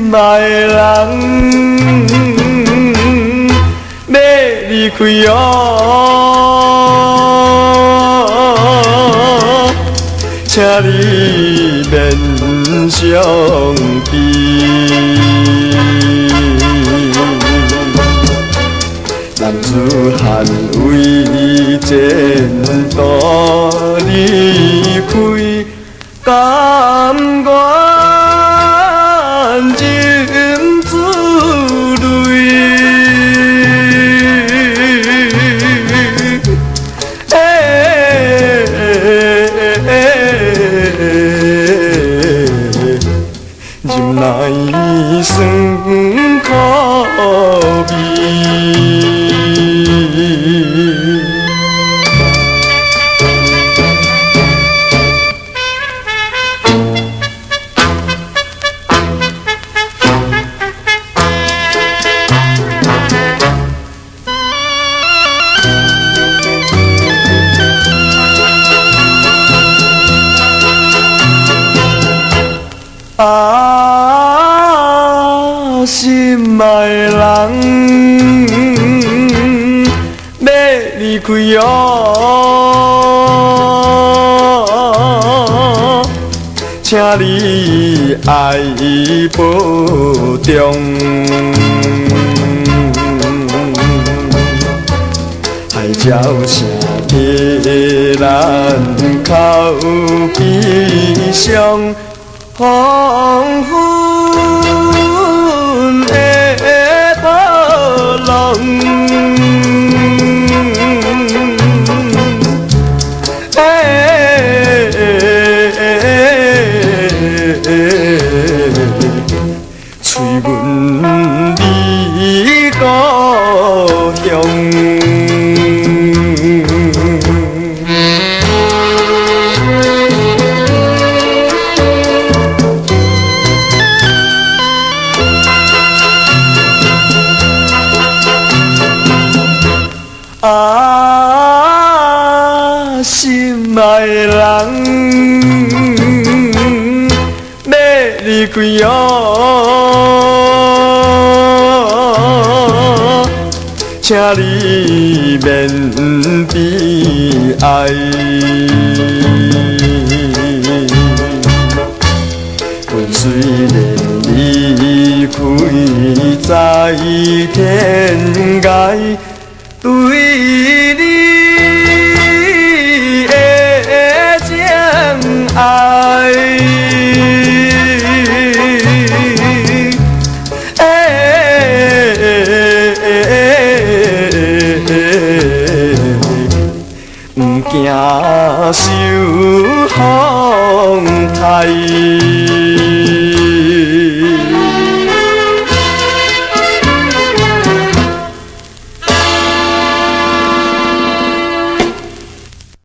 心爱的人要离开哦，请你免伤悲。男子汉为前途离开，甘愿忍珠泪。忍耐酸苦味。啊，心爱的人要离开哦，请你爱保重。海鸟声替咱口悲伤。黄昏的灯笼，催阮离故乡。啊，心爱的人要离开哦，请你免悲哀。阮虽然离开在天涯，对你的情爱，不惊受风台。